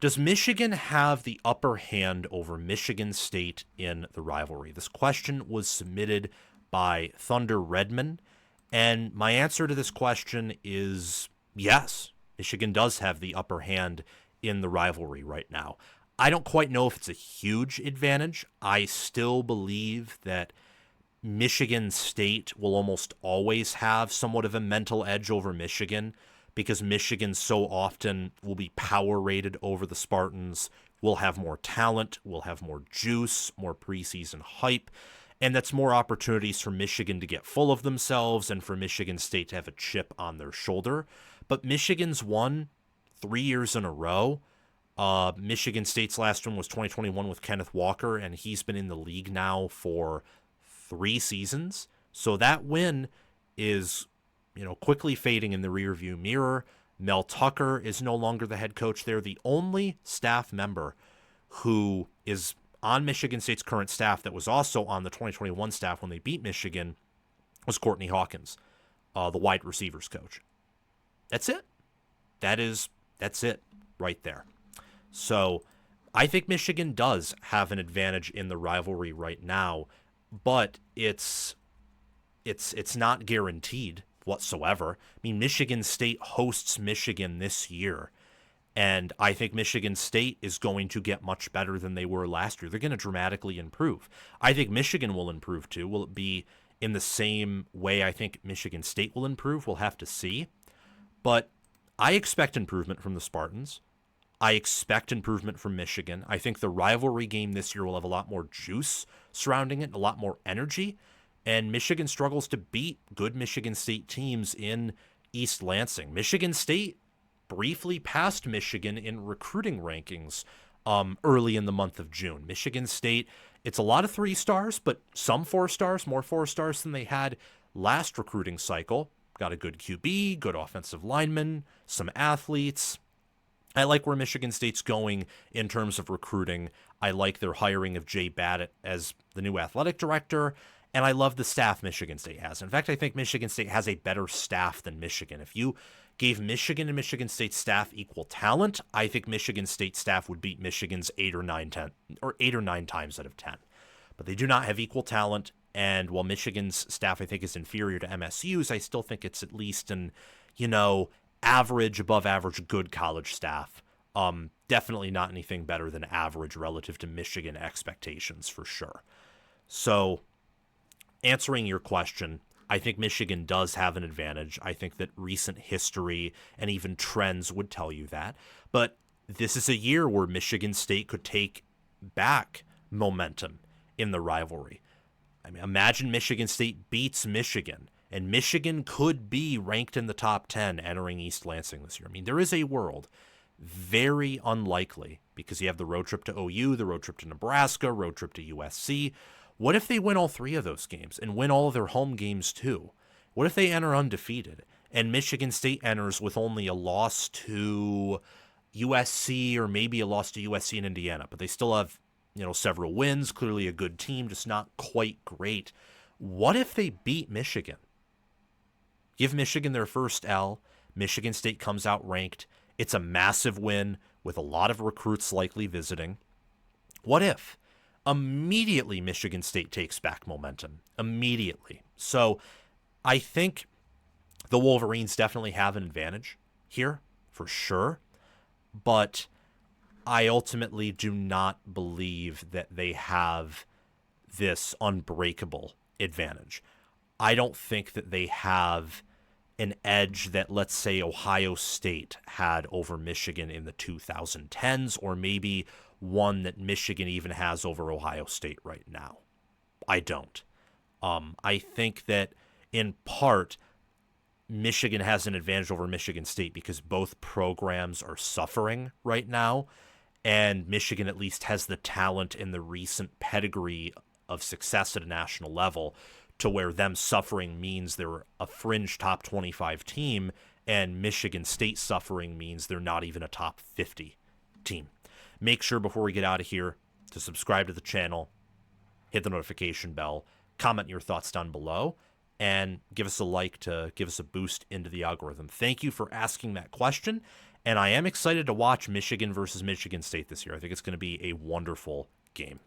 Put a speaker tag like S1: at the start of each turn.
S1: Does Michigan have the upper hand over Michigan State in the rivalry? This question was submitted by Thunder Redman, and my answer to this question is yes. Michigan does have the upper hand in the rivalry right now. I don't quite know if it's a huge advantage. I still believe that Michigan State will almost always have somewhat of a mental edge over Michigan because Michigan so often will be power rated over the Spartans, will have more talent, will have more juice, more preseason hype, and that's more opportunities for Michigan to get full of themselves and for Michigan State to have a chip on their shoulder. But Michigan's won 3 years in a row. Michigan State's last one was 2021 with Kenneth Walker, and he's been in the league now for 3 seasons. So that win is, quickly fading in the rearview mirror. Mel Tucker is no longer the head coach there. The only staff member who is on Michigan State's current staff that was also on the 2021 staff when they beat Michigan was Courtney Hawkins, the wide receivers coach. That's it. That's it right there. So I think Michigan does have an advantage in the rivalry right now, but it's not guaranteed whatsoever. I mean, Michigan State hosts Michigan this year, and I think Michigan State is going to get much better than they were last year. They're going to dramatically improve. I think Michigan will improve too. Will it be in the same way I think Michigan State will improve? We'll have to see. But I expect improvement from the Spartans. I expect improvement from Michigan. I think the rivalry game this year will have a lot more juice surrounding it, a lot more energy. And Michigan struggles to beat good Michigan State teams in East Lansing. Michigan State briefly passed Michigan in recruiting rankings early in the month of June. Michigan State, it's a lot of 3 stars, but some 4 stars, more 4 stars than they had last recruiting cycle. Got a good QB, good offensive lineman, some athletes. I like where Michigan State's going in terms of recruiting. I like their hiring of Jay Battett as the new athletic director, and I love the staff Michigan State has. In fact, I think Michigan State has a better staff than Michigan. If you gave Michigan and Michigan State staff equal talent, I think Michigan State staff would beat Michigan's 8 or 9 times out of 10. But they do not have equal talent, and while Michigan's staff I think is inferior to MSU's, I still think it's at least an, average, above average, good college staff. Definitely not anything better than average relative to Michigan expectations for sure. So, answering your question, I think Michigan does have an advantage. I think that recent history and even trends would tell you that. But this is a year where Michigan State could take back momentum in the rivalry. I mean, imagine Michigan State beats Michigan, and Michigan could be ranked in the top 10 entering East Lansing this year. I mean, there is a world, very unlikely, because you have the road trip to OU, the road trip to Nebraska, road trip to USC. What if they win all 3 of those games and win all of their home games too? What if they enter undefeated and Michigan State enters with only a loss to USC or maybe a loss to USC and Indiana, but they still have, several wins, clearly a good team, just not quite great. What if they beat Michigan? Give Michigan their first L. Michigan State comes out ranked. It's a massive win with a lot of recruits likely visiting. What if? Immediately Michigan State takes back momentum. Immediately. So I think the Wolverines definitely have an advantage here, for sure. But I ultimately do not believe that they have this unbreakable advantage. I don't think that they have an edge that, let's say, Ohio State had over Michigan in the 2010s, or maybe one that Michigan even has over Ohio State right now. I don't. I think that, in part, Michigan has an advantage over Michigan State because both programs are suffering right now, and Michigan at least has the talent and the recent pedigree of success at a national level to where them suffering means they're a fringe top 25 team, and Michigan State suffering means they're not even a top 50 team. Make sure before we get out of here to subscribe to the channel, hit the notification bell, comment your thoughts down below, and give us a like to give us a boost into the algorithm. Thank you for asking that question, And I am excited to watch Michigan versus Michigan State this year. I think it's going to be a wonderful game.